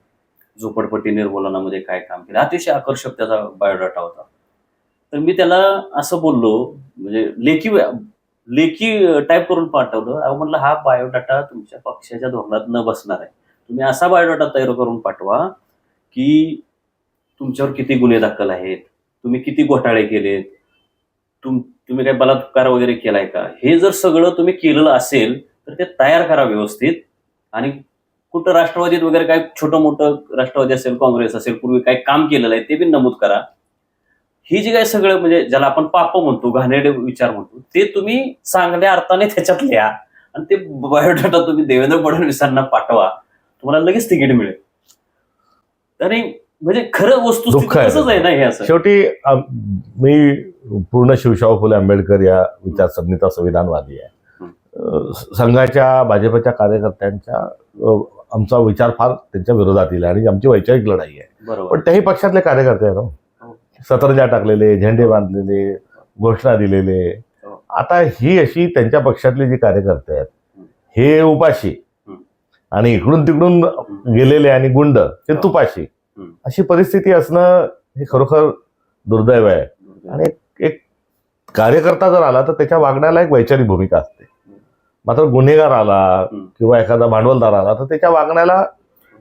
झोपडपट्टी निर्मूलनामध्ये काय काम केलं. अतिशय आकर्षक त्याचा बायोडाटा होता. तर मी त्याला असं बोललो, म्हणजे लेखी टाईप करून पाठवलं. अहो म्हटलं, हा बायोडाटा तुमच्या पक्षाच्या धोरणात न बसणार आहे. तुम्ही असा बायोडाटा तयार करून पाठवा की तुमच्यावर किती गुन्हे दाखल आहेत, तुम्ही किती घोटाळे केलेत, तुम्ही काही बलात्कार वगैरे केलाय का, हे जर सगळं तुम्ही केलेलं असेल तर ते तयार करा व्यवस्थित. आणि कुठं राष्ट्रवादीत वगैरे काय छोटं मोठं राष्ट्रवादी असेल, काँग्रेस असेल, पूर्वी काय काम केलेलं आहे ते बी नमूद करा. ही जी काय सगळं, म्हणजे ज्याला आपण पाप म्हणतो, घाणेरडे विचार म्हणतो, ते तुम्ही चांगल्या अर्थाने त्याच्यात लिहा आणि ते बायोडाटा तुम्ही देवेंद्र फडणवीसांना पाठवा. तुम्हाला लगेच तिकीट मिळेल. तरी म्हणजे खरं वस्तुस्थिती तसंच आहे ना हे. असं शेवटी मी पूर्ण शिवशाहू फुले आंबेडकर या विचारसरणीचा संविधानवादी आहे. संघाच्या भाजपच्या कार्यकर्त्यांच्या आमचा विचार फार त्यांच्या विरोधातील आहे आणि आमची वैचारिक लढाई आहे. पण त्याही पक्षातले कार्यकर्ते आहेत ना, सतरंजा टाकलेले, झेंडे बांधलेले, घोषणा दिलेले. आता ही अशी त्यांच्या पक्षातले जे कार्यकर्ते आहेत हे उपाशी आणि इकडून तिकडून गेलेले आणि गुंड ते तुपाशी, अशी परिस्थिती असणं हे खरोखर दुर्दैव आहे. आणि एक कार्यकर्ता जर आला तर त्याच्या वागण्याला एक वैचारिक भूमिका असते. मात्र गुन्हेगार आला किंवा एखादा भांडवलदार आला तर त्याच्या वागण्याला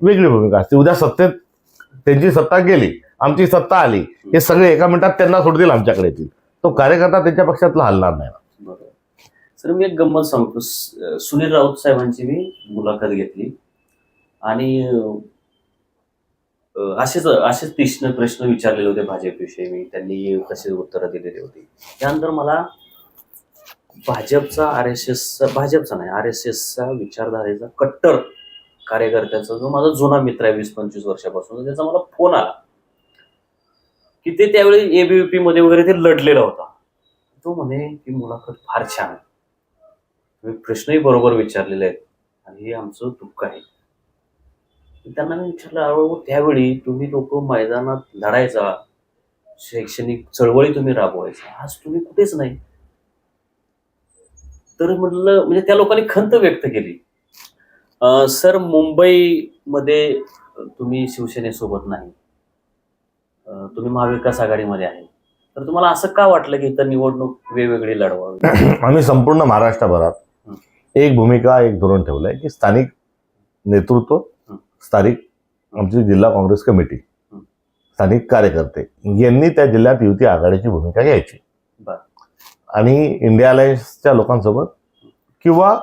वेगळी भूमिका असते. उद्या सत्तेत त्यांची सत्ता गेली, आमची सत्ता आली, हे सगळे एका मिनिटात त्यांना सोडतील, आमच्याकडे येतील. तो कार्यकर्ता त्यांच्या पक्षातला हलणार नाही. सर, मी एक गंमत सांगतो. सुनील राऊत साहेबांची मी मुलाखत घेतली आणि असेच तीक्ष्ण प्रश्न विचारलेले होते भाजपविषयी. मी त्यांनी तसे उत्तरं दिलेली होती. त्यानंतर मला भाजपचा नाही RSSचा विचारधारेचा कट्टर कार्यकर्त्याचा जो माझा जुना मित्र आहे 20-25 वर्षापासून, त्याचा मला फोन आला की ते त्यावेळी ABVP मध्ये वगैरे ते लढलेला होता. तो म्हणे की मुलाखत फार छान आहे, तुम्ही प्रश्नही बरोबर विचारलेले आहेत आणि हे आमचं दुःख आहे. त्यांना मी विचारलं, अहो त्यावेळी तुम्ही लोक मैदानात लढायचा, शैक्षणिक चळवळी तुम्ही राबवायचा, आज तुम्ही कुठेच नाही. तर म्हटलं, म्हणजे त्या लोकांनी खंत व्यक्त केली. सर, मुंबईमध्ये तुम्ही शिवसेनेसोबत नाही, तुम्ही महाविकास आघाडीमध्ये आहे, तर तुम्हाला असं का वाटलं की इथं निवडणूक वेगवेगळी लढवावी? आम्ही संपूर्ण महाराष्ट्रभरात एक भूमिका एक धोरण ठेवलंय की स्थानिक नेतृत्व, स्थानिक आमची जिल्हा काँग्रेस कमिटी, स्थानिक कार्यकर्ते यांनी त्या जिल्ह्यात युती आघाडीची भूमिका घ्यायची बरं. आणि इंडिया अलायन्सच्या लोकांसोबत किंवा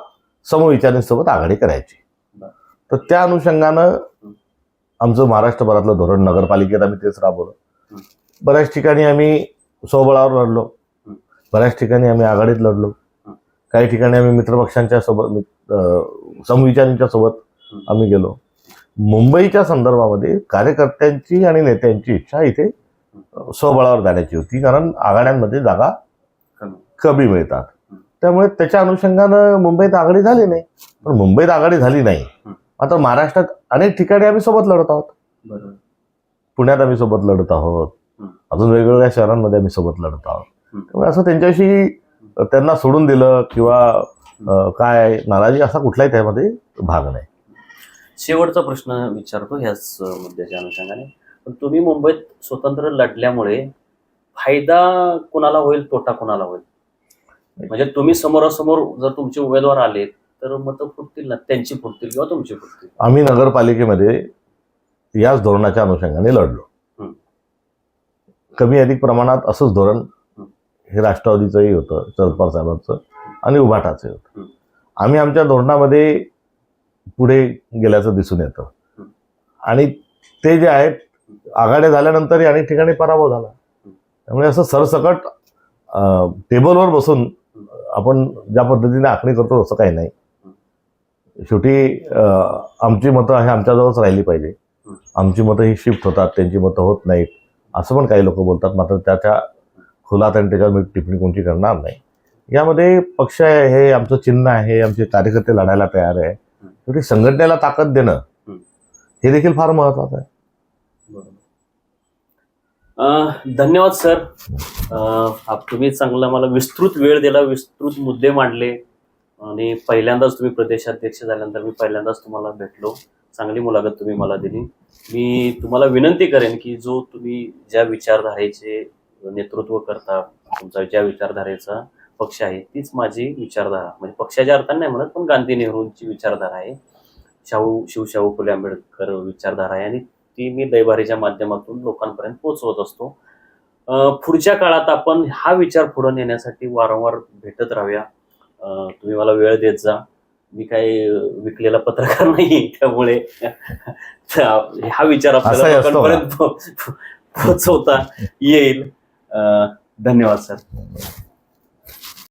समविचारांसोबत आघाडी करायची. बरं. तर त्या अनुषंगानं आमचं महाराष्ट्रभरातलं धोरण नगरपालिकेत आम्ही तेच राबवलं. बऱ्याच ठिकाणी आम्ही स्वबळावर लढलो, बऱ्याच ठिकाणी आम्ही आघाडीत लढलो, काही ठिकाणी आम्ही मित्रपक्षांच्या सोबत समविचारांच्या सोबत आम्ही गेलो. मुंबईच्या संदर्भामध्ये कार्यकर्त्यांची आणि नेत्यांची इच्छा इथे स्वबळावर जाण्याची होती, कारण आघाड्यांमध्ये जागा कमी मिळतात. त्यामुळे त्याच्या अनुषंगानं मुंबईत आघाडी झाली नाही. पण मुंबईत आघाडी झाली नाही, मात्र महाराष्ट्रात अनेक ठिकाणी आम्ही सोबत लढत आहोत. पुण्यात आम्ही सोबत लढत आहोत, अजून वेगवेगळ्या शहरांमध्ये आम्ही सोबत लढत आहोत. त्यामुळे असं त्यांच्याशी त्यांना सोडून दिलं किंवा काय नाराजी असा कुठलाही त्यामध्ये भाग नाही. शेवटचा प्रश्न विचारतो ह्याच मुद्द्याच्या अनुषंगाने. पण तुम्ही मुंबईत स्वतंत्र लढल्यामुळे फायदा कोणाला होईल, तोटा कोणाला होईल? म्हणजे तुम्ही समोरासमोर जर तुमचे उमेदवार आले तर मतं फुटतील ना, त्यांची फुटतील किंवा तुमची फुटतील? आम्ही नगरपालिकेमध्ये याच धोरणाच्या अनुषंगाने लढलो. कमी अधिक प्रमाणात असंच धोरण हे राष्ट्रवादीचंही होतं, शरद पवार साहेबांचं आणि उभाटाचं होतं. आम्ही आमच्या धोरणामध्ये पुढे गेल्याचं दिसून येतं आणि ते जे आहेत आघाड्या झाल्यानंतरही अनेक ठिकाणी पराभव झाला. त्यामुळे असं सरसकट टेबलवर बसून आपण ज्या पद्धतीने आखणी करतो तसं काही नाही. शेवटी आमची मतं हे आमच्याजवळच राहिली पाहिजे. आमची मतं ही शिफ्ट होतात, त्यांची मतं होत नाहीत असं पण काही लोक बोलतात. मात्र त्याच्या खुलात आणि त्याच्यावर मी टिप्पणी कोणती करणार नाही. यामध्ये पक्ष आहे, हे आमचं चिन्ह आहे, आमचे कार्यकर्ते लढायला तयार आहे. शेवटी संघटनेला ताकद देणं हे देखील फार महत्वाचं आहे. धन्यवाद सर. तुम्ही चांगला मला विस्तृत वेळ दिला, विस्तृत मुद्दे मांडले आणि पहिल्यांदाच तुम्ही प्रदेशाध्यक्ष झाल्यानंतर मी पहिल्यांदाच तुम्हाला भेटलो. चांगली मुलाखत तुम्ही मला दिली. मी तुम्हाला विनंती करेन की जो तुम्ही ज्या विचारधारेचे नेतृत्व करता, तुमचा ज्या विचारधारेचा पक्ष आहे तीच माझी विचारधारा, म्हणजे पक्षाच्या अर्थाने नाही म्हणत, पण गांधी नेहरूंची विचारधारा आहे, शिवशाहू फुले आंबेडकर विचारधारा आहे आणि ती मी दैबारीच्या माध्यमातून लोकांपर्यंत पोहोचवत असतो. पुढच्या काळात आपण हा विचार पुढे नेण्यासाठी वारंवार भेटत राहूया. तुम्ही मला वेळ देत जा. मी काही विकलेला पत्रकार नाही, त्यामुळे हा विचार आपल्याला लोकांपर्यंत पोहोचवता येईल. धन्यवाद सर.